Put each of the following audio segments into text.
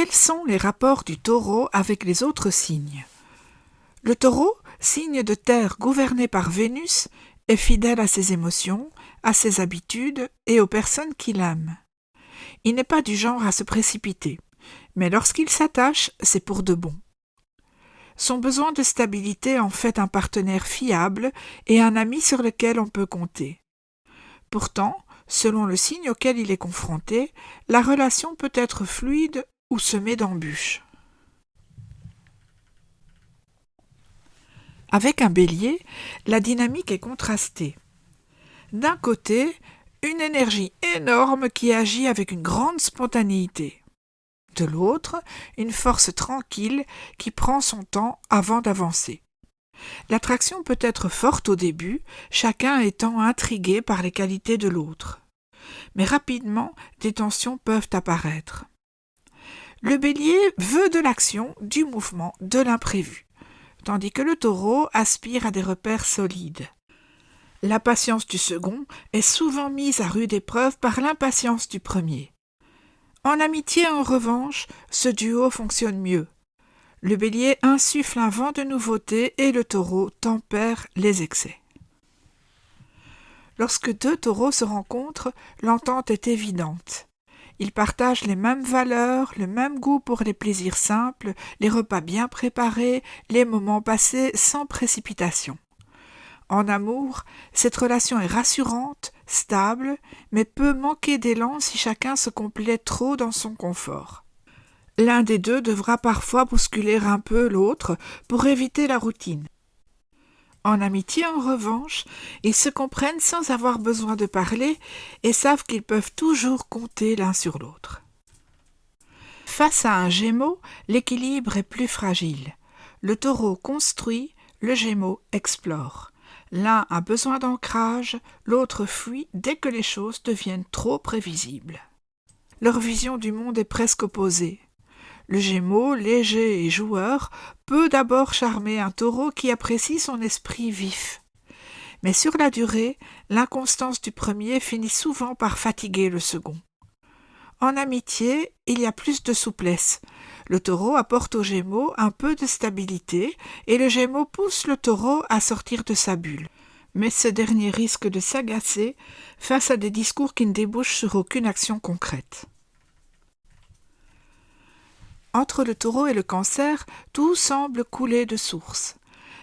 Quels sont les rapports du taureau avec les autres signes? Le taureau, signe de terre gouverné par Vénus, est fidèle à ses émotions, à ses habitudes et aux personnes qu'il aime. Il n'est pas du genre à se précipiter, mais lorsqu'il s'attache, c'est pour de bon. Son besoin de stabilité en fait un partenaire fiable et un ami sur lequel on peut compter. Pourtant, selon le signe auquel il est confronté, la relation peut être fluide ou semée d'embûches. Avec un bélier, la dynamique est contrastée. D'un côté, une énergie énorme qui agit avec une grande spontanéité. De l'autre, une force tranquille qui prend son temps avant d'avancer. L'attraction peut être forte au début, chacun étant intrigué par les qualités de l'autre. Mais rapidement, des tensions peuvent apparaître. Le bélier veut de l'action, du mouvement, de l'imprévu, tandis que le taureau aspire à des repères solides. La patience du second est souvent mise à rude épreuve par l'impatience du premier. En amitié, en revanche, ce duo fonctionne mieux. Le bélier insuffle un vent de nouveauté et le taureau tempère les excès. Lorsque deux taureaux se rencontrent, l'entente est évidente. Ils partagent les mêmes valeurs, le même goût pour les plaisirs simples, les repas bien préparés, les moments passés sans précipitation. En amour, cette relation est rassurante, stable, mais peut manquer d'élan si chacun se complaît trop dans son confort. L'un des deux devra parfois bousculer un peu l'autre pour éviter la routine. En amitié, en revanche, ils se comprennent sans avoir besoin de parler et savent qu'ils peuvent toujours compter l'un sur l'autre. Face à un Gémeaux, l'équilibre est plus fragile. Le taureau construit, le Gémeaux explore. L'un a besoin d'ancrage, l'autre fuit dès que les choses deviennent trop prévisibles. Leur vision du monde est presque opposée. Le Gémeaux, léger et joueur, peut d'abord charmer un taureau qui apprécie son esprit vif. Mais sur la durée, l'inconstance du premier finit souvent par fatiguer le second. En amitié, il y a plus de souplesse. Le taureau apporte au Gémeaux un peu de stabilité et le Gémeaux pousse le taureau à sortir de sa bulle. Mais ce dernier risque de s'agacer face à des discours qui ne débouchent sur aucune action concrète. Entre le taureau et le cancer, tout semble couler de source.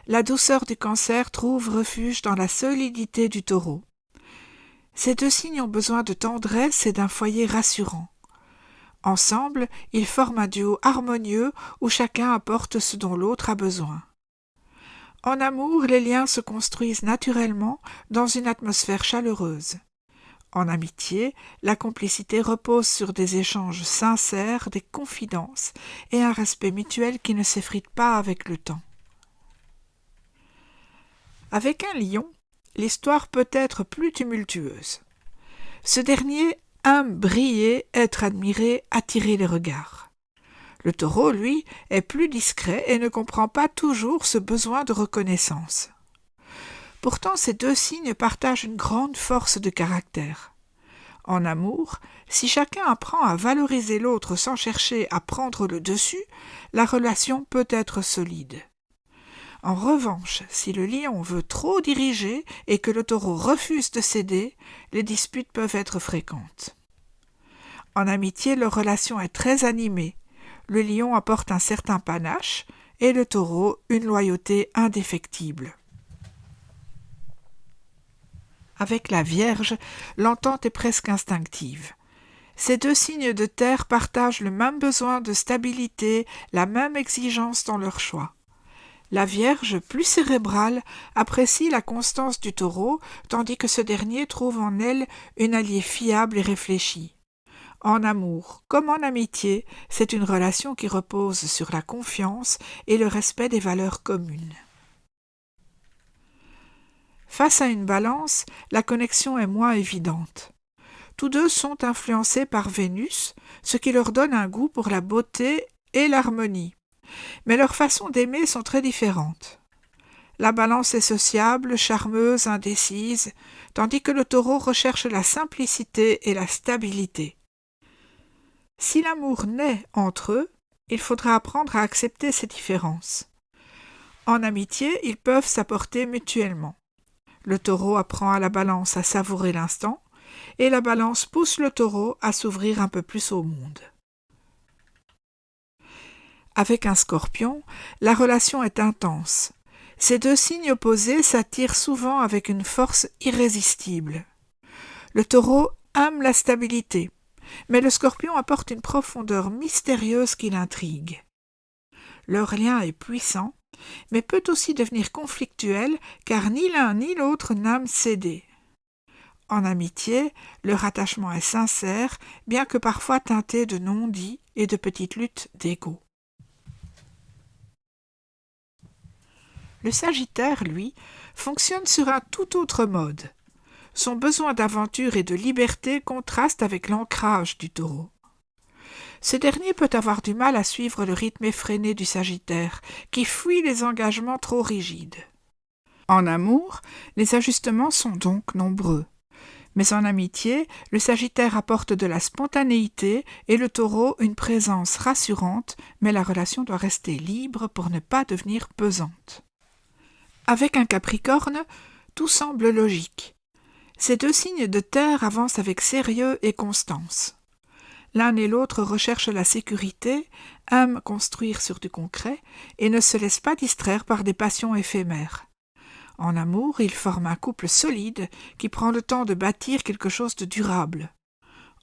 La douceur du cancer trouve refuge dans la solidité du taureau. Ces deux signes ont besoin de tendresse et d'un foyer rassurant. Ensemble, ils forment un duo harmonieux où chacun apporte ce dont l'autre a besoin. En amour, les liens se construisent naturellement dans une atmosphère chaleureuse. En amitié, la complicité repose sur des échanges sincères, des confidences et un respect mutuel qui ne s'effrite pas avec le temps. Avec un lion, l'histoire peut être plus tumultueuse. Ce dernier aime briller, être admiré, attirer les regards. Le taureau, lui, est plus discret et ne comprend pas toujours ce besoin de reconnaissance. Pourtant, ces deux signes partagent une grande force de caractère. En amour, si chacun apprend à valoriser l'autre sans chercher à prendre le dessus, la relation peut être solide. En revanche, si le lion veut trop diriger et que le taureau refuse de céder, les disputes peuvent être fréquentes. En amitié, leur relation est très animée. Le lion apporte un certain panache et le taureau une loyauté indéfectible. Avec la Vierge, l'entente est presque instinctive. Ces deux signes de terre partagent le même besoin de stabilité, la même exigence dans leur choix. La Vierge, plus cérébrale, apprécie la constance du taureau, tandis que ce dernier trouve en elle une alliée fiable et réfléchie. En amour comme en amitié, c'est une relation qui repose sur la confiance et le respect des valeurs communes. Face à une balance, la connexion est moins évidente. Tous deux sont influencés par Vénus, ce qui leur donne un goût pour la beauté et l'harmonie. Mais leurs façons d'aimer sont très différentes. La balance est sociable, charmeuse, indécise, tandis que le taureau recherche la simplicité et la stabilité. Si l'amour naît entre eux, il faudra apprendre à accepter ces différences. En amitié, ils peuvent s'apporter mutuellement. Le taureau apprend à la balance à savourer l'instant, et la balance pousse le taureau à s'ouvrir un peu plus au monde. Avec un scorpion, la relation est intense. Ces deux signes opposés s'attirent souvent avec une force irrésistible. Le taureau aime la stabilité, mais le scorpion apporte une profondeur mystérieuse qui l'intrigue. Leur lien est puissant, mais peut aussi devenir conflictuel car ni l'un ni l'autre n'aime céder. En amitié, leur attachement est sincère, bien que parfois teinté de non-dits et de petites luttes d'ego. Le Sagittaire, lui, fonctionne sur un tout autre mode. Son besoin d'aventure et de liberté contraste avec l'ancrage du Taureau. Ce dernier peut avoir du mal à suivre le rythme effréné du Sagittaire, qui fuit les engagements trop rigides. En amour, les ajustements sont donc nombreux. Mais en amitié, le Sagittaire apporte de la spontanéité et le Taureau une présence rassurante, mais la relation doit rester libre pour ne pas devenir pesante. Avec un Capricorne, tout semble logique. Ces deux signes de terre avancent avec sérieux et constance. L'un et l'autre recherchent la sécurité, aiment construire sur du concret et ne se laissent pas distraire par des passions éphémères. En amour, ils forment un couple solide qui prend le temps de bâtir quelque chose de durable.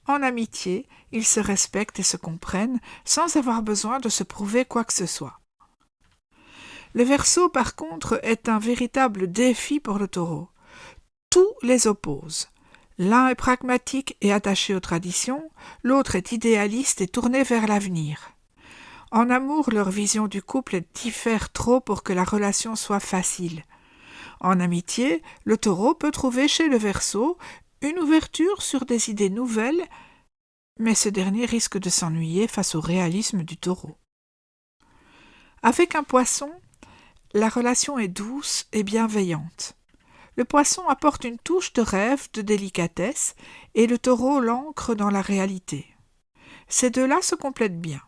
En amitié, ils se respectent et se comprennent sans avoir besoin de se prouver quoi que ce soit. Le Verseau, par contre, est un véritable défi pour le Taureau. Tout les oppose. L'un est pragmatique et attaché aux traditions, l'autre est idéaliste et tourné vers l'avenir. En amour, leur vision du couple diffère trop pour que la relation soit facile. En amitié, le Taureau peut trouver chez le Verseau une ouverture sur des idées nouvelles, mais ce dernier risque de s'ennuyer face au réalisme du Taureau. Avec un Poisson, la relation est douce et bienveillante. Le Poisson apporte une touche de rêve, de délicatesse, et le Taureau l'ancre dans la réalité. Ces deux-là se complètent bien.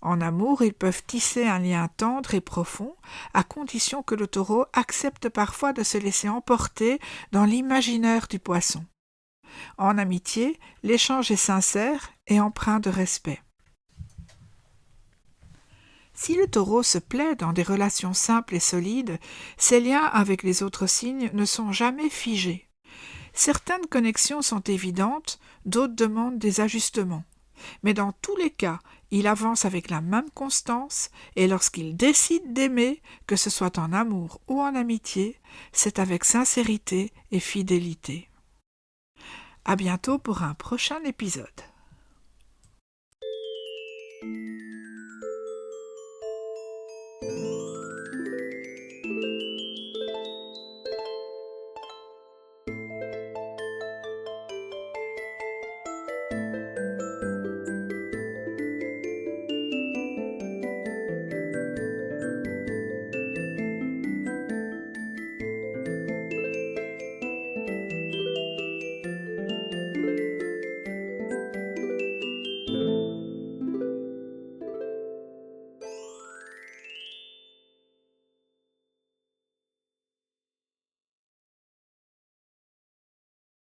En amour, ils peuvent tisser un lien tendre et profond, à condition que le Taureau accepte parfois de se laisser emporter dans l'imaginaire du Poisson. En amitié, l'échange est sincère et empreint de respect. Si le Taureau se plaît dans des relations simples et solides, ses liens avec les autres signes ne sont jamais figés. Certaines connexions sont évidentes, d'autres demandent des ajustements. Mais dans tous les cas, il avance avec la même constance et lorsqu'il décide d'aimer, que ce soit en amour ou en amitié, c'est avec sincérité et fidélité. À bientôt pour un prochain épisode.